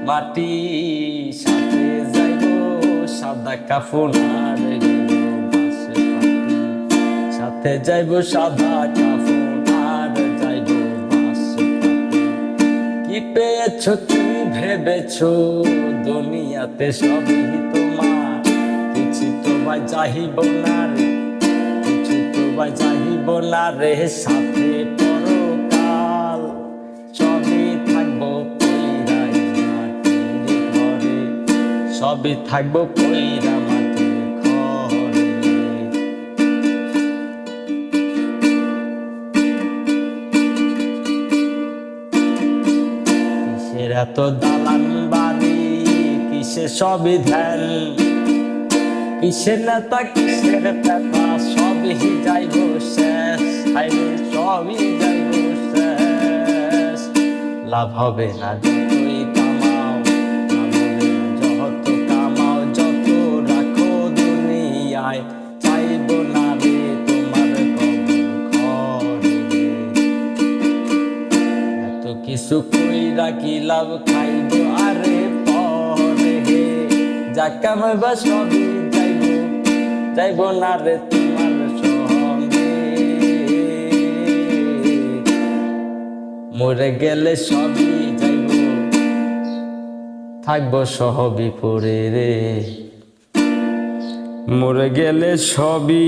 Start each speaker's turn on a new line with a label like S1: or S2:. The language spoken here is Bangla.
S1: মাটি, সাথে যাইব সাদা কাফন আর বাঁশে পাটি, সাথে যাইব সাদা কাফন আর যাইব বাঁশে পাটি। কি পেয়েছ কি ভেবেছ দুনিয়াতে সবই তোমার, কিছু তো ভাই চাহিব না রে, কিছু তো ভাই চাহিব না রে, সাথে পরকাল সবই থাকবো পইরাই মাটির ঘরে, সবই থাকবো পইরা মাটির ঘরে। কিসের এত দালান বাড়ি, কিসের সবই ধ্যান, কিসের নেতা কিসের ব্যথা, সবই যাইব শেষ, হাইরে সবই যাইব শেষ। লাভ হবে না যতই কামাও, লাভ হবে না যত কামাও, যত রাখো দুনিয়ায়, চাইব না রে তোমার কবর ঘরে। এত কিছু কইরা কি লাভ, খাইব আরে পরে, যা কামাইবা সবই যাইব, যাইব না রে তোমার সঙ্গে। মরে গেলে সবই যাইব, থাকবো সহবি পরে রে, মরে গেলে সবই